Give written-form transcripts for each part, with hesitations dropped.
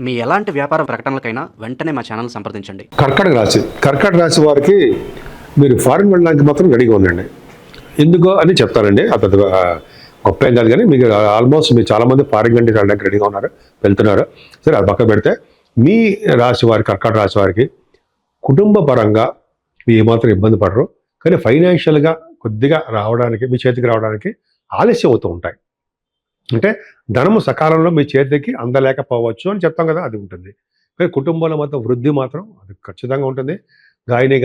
మీ ఎలాంటి వ్యాపార ప్రకటనలకైనా వెంటనే మా ఛానల్ సంప్రదించండి. కర్కాటక రాశి వారికి మీరు ఫారిన్ వెళ్ళడానికి మాత్రం రెడీగా ఉండండి. ఎందుకో అని చెప్తానండి. అది గొప్ప ఏం కాదు, కానీ మీకు ఆల్మోస్ట్ మీరు చాలామంది ఫారిన్ కంట్రీస్ వెళ్ళడానికి రెడీగా ఉన్నారు, వెళ్తున్నారు. సరే, అది పక్కన పెడితే మీ రాశి వారికి, కర్కాటక రాశి వారికి కుటుంబ పరంగా మీ ఏమాత్రం ఇబ్బంది పడరు, కానీ ఫైనాన్షియల్గా కొద్దిగా రావడానికి, మీ చేతికి రావడానికి ఆలస్యం అవుతూ ఉంటాయి. అంటే ధనము సకాలంలో మీ చేతికి అందలేకపోవచ్చు అని చెప్తాం కదా, అది ఉంటుంది. కానీ కుటుంబంలో మొత్తం వృద్ధి మాత్రం అది ఖచ్చితంగా ఉంటుంది.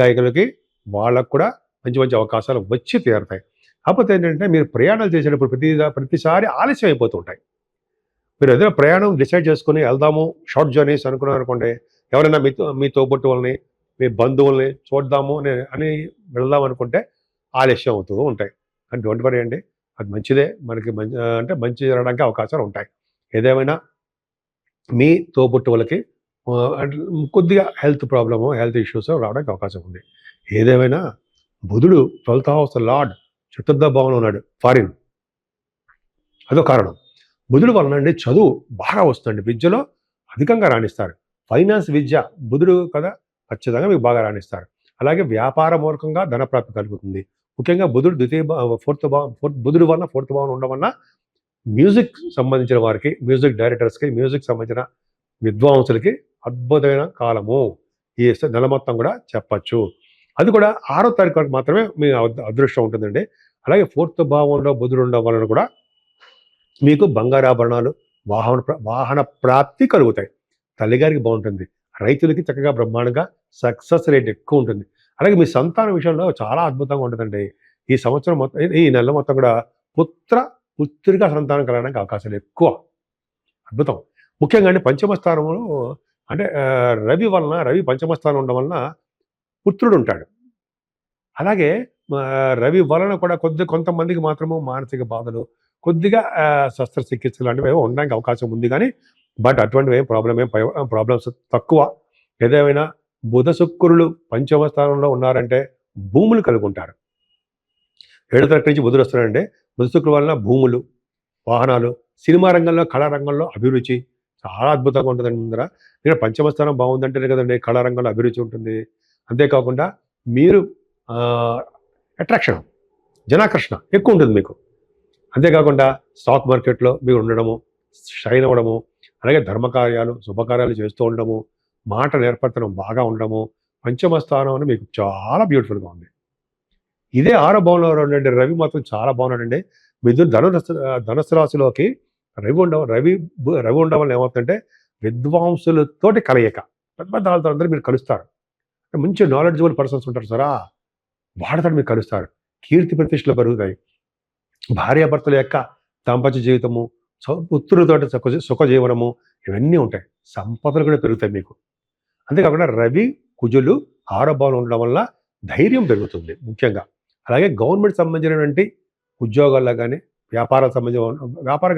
గాయకులకి వాళ్ళకు కూడా మంచి మంచి అవకాశాలు వచ్చి తీరుతాయి. కాకపోతే ఏంటంటే మీరు ప్రయాణాలు చేసేటప్పుడు ప్రతిసారి ఆలస్యం అయిపోతూ ఉంటాయి. మీరు ఏదైనా ప్రయాణం డిసైడ్ చేసుకుని వెళ్దాము, షార్ట్ జర్నీస్ అనుకున్నారు అనుకోండి, ఎవరైనా మీ తోబుట్టు వాళ్ళని, మీ బంధువుల్ని చూద్దాము అని వెళ్దాం అనుకుంటే ఆలస్యం అవుతూ ఉంటాయి. కానీ డోంట్ వరీ అండి, అది మంచిదే. మనకి మంచి జరగడానికి అవకాశాలు ఉంటాయి. ఏదేమైనా మీ తోబుట్టు వాళ్ళకి అంటే కొద్దిగా హెల్త్ ఇష్యూస్ రావడానికి అవకాశం ఉంది. ఏదేమైనా బుధుడు 12th హౌస్ లార్డ్ చతుర్థ భావంలో ఉన్నాడు, ఫారిన్. అదో కారణం. బుధుడు వలన అండి చదువు బాగా వస్తుందండి, విద్యలో అధికంగా రాణిస్తారు. ఫైనాన్స్ విద్య బుధుడు కదా, ఖచ్చితంగా మీకు బాగా రాణిస్తారు. అలాగే వ్యాపార మూలకంగా ధనప్రాప్తి కలుగుతుంది. ముఖ్యంగా బుధుడు బుధుడు వలన 4th భావం ఉండడం వలన మ్యూజిక్ సంబంధించిన వారికి, మ్యూజిక్ డైరెక్టర్స్కి, మ్యూజిక్ సంబంధించిన విద్వాంసులకి అద్భుతమైన కాలము ఈ నెల మొత్తం కూడా చెప్పచ్చు. అది కూడా 6వ తారీఖు వరకు మాత్రమే మీ అదృష్టం ఉంటుందండి. అలాగే 4th భావంలో బుధుడు ఉండడం వలన కూడా మీకు బంగారాభరణాలు, వాహన ప్రాప్తి కలుగుతాయి. తల్లిగారికి బాగుంటుంది. రైతులకి చక్కగా బ్రహ్మాండంగా సక్సెస్ రేట్ ఎక్కువ ఉంటుంది. అలాగే మీ సంతానం విషయంలో చాలా అద్భుతంగా ఉంటుందండి. ఈ సంవత్సరం మొత్తం, ఈ నెల మొత్తం కూడా పుత్రిక సంతానం కలగడానికి అవకాశాలు ఎక్కువ. అద్భుతం. ముఖ్యంగా అంటే పంచమ స్థానంలో అంటే రవి పంచమ స్థానం ఉండడం వలన పుత్రుడు ఉంటాడు. అలాగే రవి వలన కూడా కొంతమందికి మాత్రము మానసిక బాధలు, కొద్దిగా శస్త్రచికిత్సలు లాంటివి ఉండడానికి అవకాశం ఉంది. కానీ అటువంటివి ప్రాబ్లమ్స్ తక్కువ. ఏదేమైనా బుధ శుక్రులు పంచమ స్థానంలో ఉన్నారంటే భూములు కలుగుంటారు. 7వ తారీఖు నుంచి బుధుడు వస్తున్నాడంటే బుధ శుక్రుల వలన భూములు, వాహనాలు, సినిమా రంగంలో, కళారంగంలో అభిరుచి చాలా అద్భుతంగా ఉంటుందండి. ముందర ఇక్కడ పంచమ స్థానం బాగుందంటేనే కదండి కళారంగంలో అభిరుచి ఉంటుంది. అంతేకాకుండా మీరు అట్రాక్షన్, జనాకర్షణ ఎక్కువ ఉంటుంది మీకు. అంతేకాకుండా స్టాక్ మార్కెట్లో మీరు ఉండడము, షైన్ అవ్వడము, అలాగే ధర్మకార్యాలు, శుభకార్యాలు చేస్తూ ఉండడము, మాట నేర్పడతనం బాగా ఉండడము, పంచమ స్థానం అని మీకు చాలా బ్యూటిఫుల్గా ఉంది. ఇదే 6వ భావంలో ఉండండి రవి మాత్రం చాలా బాగున్నాడండి. ధనుసు రాశిలోకి రవి ఉండడం వల్ల ఏమవుతుందంటే విద్వాంసులతోటి కలయిక, పెద్ద వాళ్ళతో అందరూ మీరు కలుస్తారు. మంచి నాలెడ్జబుల్ పర్సన్స్ ఉంటారు సారా, వాళ్ళతో మీరు కలుస్తారు. కీర్తి ప్రతిష్టలు పెరుగుతాయి. భార్యాభర్తల యొక్క దాంపత్య జీవితము, పుత్రులతోటి సుఖజీవనము, ఇవన్నీ ఉంటాయి. సంపదలు కూడా పెరుగుతాయి మీకు. అంతేకాకుండా రవి కుజులు 6వ భావంలో ఉండడం వల్ల ధైర్యం పెరుగుతుంది ముఖ్యంగా. అలాగే గవర్నమెంట్ సంబంధించినటువంటి ఉద్యోగాల్లో కానీ, వ్యాపారం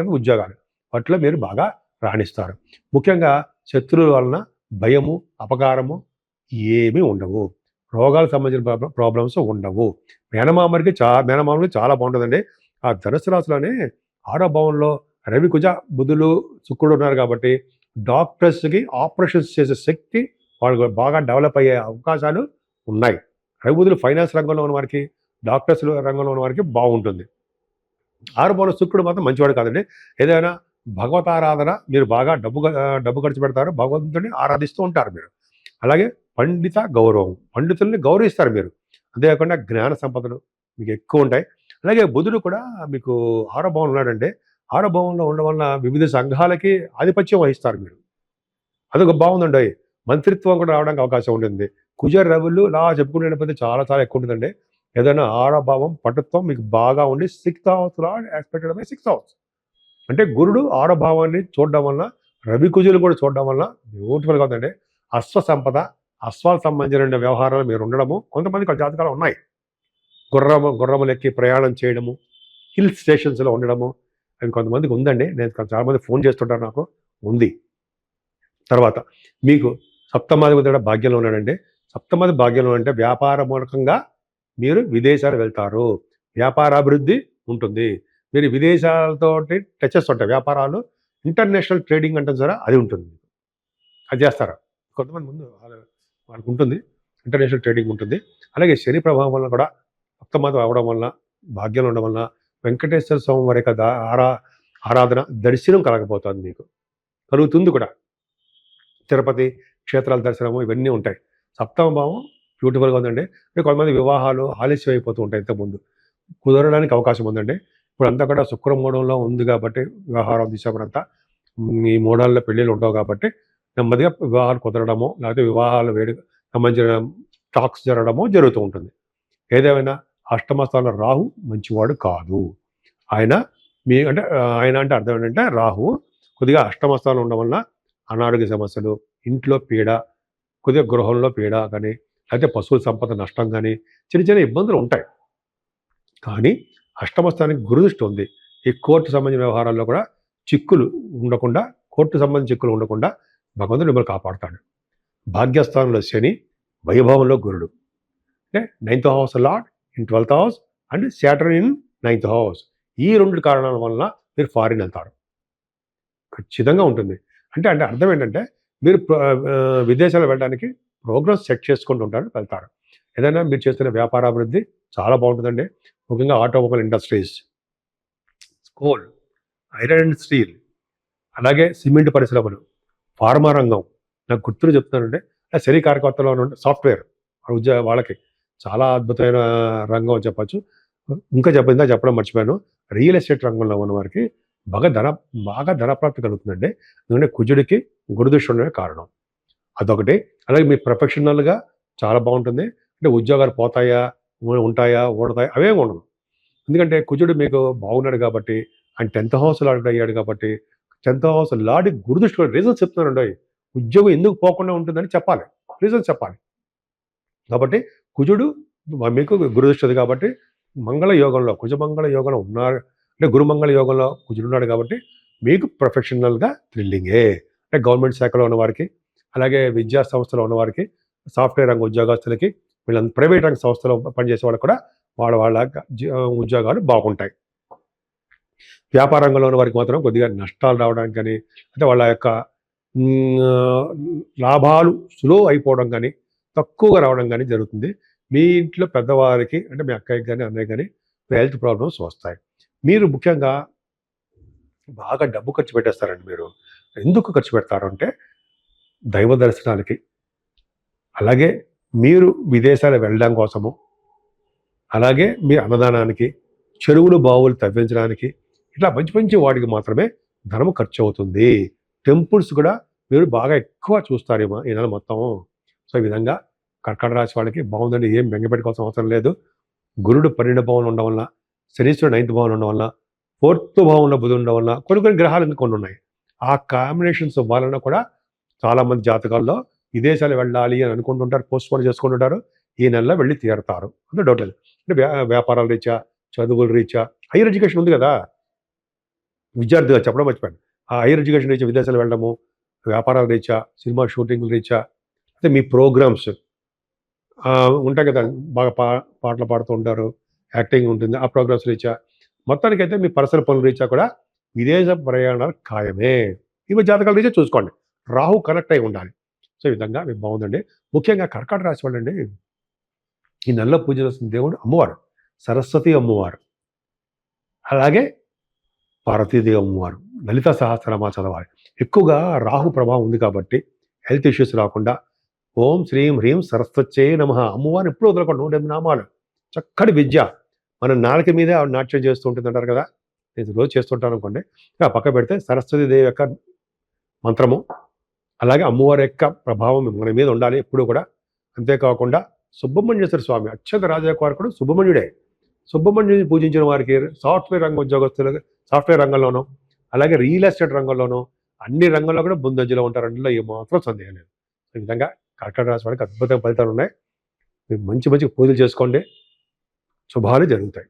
కానీ ఉద్యోగాలు, వాటిలో మీరు బాగా రాణిస్తారు. ముఖ్యంగా శత్రువుల వలన భయము, అపకారము ఏమీ ఉండవు. రోగాలకు సంబంధించిన ప్రాబ్లమ్స్ ఉండవు. మేనమామలకి చాలా బాగుంటుందండి. ఆ ధనుసు రాశిలోనే 6వ భావంలో రవి, కుజ, బుధులు, శుక్రుడు ఉన్నారు కాబట్టి డాక్టర్స్కి ఆపరేషన్స్ చేసే శక్తి వాళ్ళు బాగా డెవలప్ అయ్యే అవకాశాలు ఉన్నాయి. రవి, బుధులు ఫైనాన్స్ రంగంలో ఉన్న వారికి, డాక్టర్స్ రంగంలో ఉన్న వారికి బాగుంటుంది. 6వ భావంలో శుక్రుడు మాత్రం మంచివాడు కాదండి. ఏదైనా భగవతారాధన, మీరు బాగా డబ్బు ఖర్చు పెడతారు, భగవంతుడిని ఆరాధిస్తూ ఉంటారు మీరు. అలాగే పండిత గౌరవం, పండితుల్ని గౌరవిస్తారు మీరు. అంతేకాకుండా జ్ఞాన సంపదలు మీకు ఎక్కువ ఉంటాయి. అలాగే బుధుడు కూడా మీకు 6వ భావంలో ఉన్నాడంటే 6వ భావంలో ఉండడం వలన వివిధ సంఘాలకి ఆధిపత్యం వహిస్తారు మీరు. అదొక బాగుందండి. మంత్రిత్వం కూడా రావడానికి అవకాశం ఉంటుంది. కుజ, రవులు ఇలా చెప్పుకునేటప్పుడు చాలా చాలా ఎక్కువ ఉంటుందండి. ఏదైనా 6వ భావం పటుత్వం మీకు బాగా ఉండి 6th house expected by 6th house అంటే గురుడు 6వ భావాన్ని చూడడం వలన, రవి కుజులు కూడా చూడడం వలన బ్యూటిఫుల్గా ఉందండి. సంపద, అశ్వాలకు సంబంధించిన వ్యవహారాలు మీరు ఉండడము, కొంతమందికి జాతకాలు ఉన్నాయి. గుర్రములు ఎక్కి ప్రయాణం చేయడము, హిల్ స్టేషన్స్లో ఉండడము, అవి కొంతమందికి ఉందండి. నేను చాలామంది ఫోన్ చేస్తుంటారు, నాకు ఉంది. తర్వాత మీకు సప్తమాధిపతి కూడా భాగ్యంలో ఉన్నాడండి. సప్తమాది భాగ్యంలో అంటే వ్యాపార మూలకంగా మీరు విదేశాలు వెళ్తారు, వ్యాపారాభివృద్ధి ఉంటుంది. మీరు విదేశాలతోటి టచెస్ ఉంటాయి, వ్యాపారాలు, ఇంటర్నేషనల్ ట్రేడింగ్ అంటాం సరే, అది ఉంటుంది. అది చేస్తారు. కొంతమంది ముందు వాళ్ళకు ఉంటుంది, ఇంటర్నేషనల్ ట్రేడింగ్ ఉంటుంది. అలాగే శని ప్రభావం వల్ల కూడా సప్తమాతం అవ్వడం వలన, భాగ్యం ఉండడం వలన వెంకటేశ్వర స్వామి వారి యొక్క ఆరాధన, దర్శనం కలగబోతోంది మీకు. కలుగుతుంది కూడా. తిరుపతి క్షేత్రాల దర్శనము ఇవన్నీ ఉంటాయి. సప్తమ భావం బ్యూటిఫుల్గా ఉందండి. అంటే కొంతమంది వివాహాలు ఆలస్యం అయిపోతూ ఉంటాయి ఇంతకుముందు. కుదరడానికి అవకాశం ఉందండి. ఇప్పుడంతా కూడా శుక్రమూఢంలో ఉంది కాబట్టి వ్యవహారం డిసెంబర్ అంతా ఈ మూడాల్లో పెళ్ళిళ్ళు ఉండవు కాబట్టి నెమ్మదిగా వివాహాలు కుదరడమో లేకపోతే వివాహాలు సంబంధించిన టాక్స్ జరగడమో జరుగుతూ ఉంటుంది. ఏదేమైనా అష్టమ స్థానంలో రాహు మంచివాడు కాదు. ఆయన ఆయన అంటే అర్థం ఏంటంటే రాహు కొద్దిగా అష్టమ స్థానంలో ఉండడం వలన అనారోగ్య సమస్యలు, ఇంట్లో పీడ, కొద్దిగా గృహంలో పీడ కానీ లేకపోతే పశువుల సంపద నష్టం కానీ చిన్న చిన్న ఇబ్బందులు ఉంటాయి. కానీ అష్టమ స్థానానికి గురుదృష్టి ఉంది. ఈ కోర్టు సంబంధించిన వ్యవహారాల్లో కూడా చిక్కులు ఉండకుండా, కోర్టు సంబంధించిన చిక్కులు ఉండకుండా భగవంతుడు మిమ్మల్ని కాపాడుతాడు. భాగ్యస్థానంలో శని, వైభవంలో గురుడు. అంటే 9th house lord in 12th house and Saturn in 9th house. ఈ 2 కారణాల వలన మీరు ఫారిన్ వెళ్తారు. ఖచ్చితంగా ఉంటుంది. అంటే అర్థం ఏంటంటే మీరు విదేశాలు వెళ్ళడానికి ప్రోగ్రామ్స్ సెట్ చేసుకుంటూ ఉంటారు, వెళ్తారు. ఏదైనా మీరు చేస్తున్న వ్యాపారాభివృద్ధి చాలా బాగుంటుందండి. ముఖ్యంగా automobile industries, coal, iron and steel, అలాగే సిమెంట్ పరిశ్రమలు, ఫార్మా రంగం. నాకు గుర్తులు చెప్తున్నానంటే శని కార్యకర్తలో ఉన్న సాఫ్ట్వేర్ వాళ్ళకి చాలా అద్భుతమైన రంగం చెప్పచ్చు. ఇంకా చెప్పడం మర్చిపోయాను. రియల్ ఎస్టేట్ రంగంలో ఉన్న వారికి బాగా ధనప్రాప్తి కలుగుతుందండి. ఎందుకంటే కుజుడికి గురుదృష్టి ఉండడమే కారణం. అదొకటి. అలాగే మీ ప్రొఫెషనల్గా చాలా బాగుంటుంది. అంటే ఉద్యోగాలు పోతాయా, ఉంటాయా, ఓడతాయా అవేం ఉండదు. ఎందుకంటే కుజుడు మీకు బాగున్నాడు కాబట్టి, ఆయన 10th హౌస్ లార్డ్ అయ్యాడు కాబట్టి 10th హౌస్ లార్డ్ గురుదృష్టి రీజన్స్ చెప్తున్నానండి. ఉద్యోగం ఎందుకు పోకుండా ఉంటుందని చెప్పాలి, రీజన్స్ చెప్పాలి. కాబట్టి కుజుడు మీకు గురుదృష్టి కాబట్టి మంగళ యోగంలో, కుజమంగళ యోగంలో ఉన్నారు. అంటే గురుమంగళ యోగంలో కుజుడు ఉన్నాడు కాబట్టి మీకు ప్రొఫెషనల్గా థ్రిల్లింగే. అంటే గవర్నమెంట్ శాఖలో ఉన్నవారికి, అలాగే విద్యా సంస్థలో ఉన్నవారికి, సాఫ్ట్వేర్ రంగ ఉద్యోగస్తులకి, వీళ్ళంతా ప్రైవేట్ రంగ సంస్థలో పనిచేసే వాళ్ళకి కూడా వాళ్ళ ఉద్యోగాలు బాగుంటాయి. వ్యాపార రంగంలో ఉన్న వారికి మాత్రం కొద్దిగా నష్టాలు రావడానికి కానీ, అంటే వాళ్ళ యొక్క లాభాలు స్లో అయిపోవడం కానీ, తక్కువగా రావడం కానీ జరుగుతుంది. మీ ఇంట్లో పెద్దవారికి అంటే మీ అక్కయ్యకి కానీ అన్నయ్య కానీ హెల్త్ ప్రాబ్లమ్స్ వస్తాయి. మీరు ముఖ్యంగా బాగా డబ్బు ఖర్చు పెట్టేస్తారండి. మీరు ఎందుకు ఖర్చు పెడతారు అంటే దైవ దర్శనాలకి, అలాగే మీరు విదేశాలు వెళ్ళడం కోసము, అలాగే మీ అన్నదానానికి, చెరువులు బావులు తవ్వించడానికి, ఇట్లా మంచి మంచి వాటికి మాత్రమే ధనము ఖర్చు అవుతుంది. టెంపుల్స్ కూడా మీరు బాగా ఎక్కువ చూస్తారేమో ఈ నెల మొత్తం. సో ఈ విధంగా కర్కాటక రాశి వాళ్ళకి బాగుందండి. ఏం బెంగపెట్టుకోవాల్సిన అవసరం లేదు. గురుడు 12వ భావంలో ఉండడం వల్ల, శనీశ్వరుడు 9th భావంలో ఉండడం వల్ల, 4th భావంలో బుధుడు ఉండడం వల్ల కొన్ని గ్రహాలు ఇంకా కొన్ని ఉన్నాయి. ఆ కాంబినేషన్స్ వలన కూడా చాలామంది జాతకాల్లో విదేశాలు వెళ్ళాలి అని అనుకుంటుంటారు, పోస్ట్పోన్ చేసుకుంటుంటారు. ఈ నెలలో వెళ్ళి తీరుతారు, అంటే డౌట్ లేదు. అంటే వ్యాపారాల రీత్యా, చదువుల రీత్యా, హైయర్ ఎడ్యుకేషన్ ఉంది కదా, విద్యార్థిగా చెప్పడం మర్చిపోయాను. ఆ హైయర్ ఎడ్యుకేషన్ రీత్యా విదేశాలు వెళ్ళడము, వ్యాపారాల రీత్యా, సినిమా షూటింగ్ల రీత్యా, అయితే మీ ప్రోగ్రామ్స్ ఉంటాయి కదా, బాగా పాటలు పాడుతూ ఉంటారు, యాక్టింగ్ ఉంటుంది, ఆ ప్రోగ్రామ్స్ రీత్యా, మొత్తానికైతే మీ పర్సనల్ పనుల రీత్యా కూడా విదేశ ప్రయాణాలు ఖాయమే. ఇవి జాతకాల రీత్యా చూసుకోండి. రాహు కనెక్ట్ అయి ఉండాలి. సో ఈ విధంగా మీకు బాగుందండి. ముఖ్యంగా కర్కాటక రాశి వాళ్ళండి ఈ నెలలో పూజ చేస్తున్న దేవుడు అమ్మవారు, సరస్వతి అమ్మవారు, అలాగే పార్వతీదేవి అమ్మవారు, లలిత సహస్రనామ చదవాలి. ఎక్కువగా రాహు ప్రభావం ఉంది కాబట్టి హెల్త్ ఇష్యూస్ రాకుండా ఓం శ్రీం హ్రీం సరస్వత్యై నమః అమ్మవారిని ఎప్పుడు వదలకుండా 108 నామాలు, చక్కటి విద్య. మన నాలుక మీదే ఆవిడ నాట్యం చేస్తూ ఉంటుంది అంటారు కదా, నేను రోజు చేస్తుంటాను అనుకోండి. ఆ పక్క పెడితే సరస్వతీదేవి యొక్క మంత్రము, అలాగే అమ్మవారి యొక్క ప్రభావం మన మీద ఉండాలి ఎప్పుడు కూడా. అంతేకాకుండా సుబ్రహ్మణ్యేశ్వర స్వామి అత్యంత రాజాకారకుడు సుబ్రహ్మణ్యుడే. సుబ్రహ్మణ్యుని పూజించిన వారికి సాఫ్ట్వేర్ రంగ ఉద్యోగస్తులు, సాఫ్ట్వేర్ రంగంలోనూ, అలాగే రియల్ ఎస్టేట్ రంగంలోనూ, అన్ని రంగంలో కూడా ముందంజలో ఉంటారు. అందులో ఏమాత్రం సందేహం లేదు. ఈ విధంగా కర్కాటక రాశి వాళ్ళకి అద్భుతమైన ఫలితాలు ఉన్నాయి. మీరు మంచి మంచి పూజలు చేసుకోండి, శుభాలు జరుగుతాయి.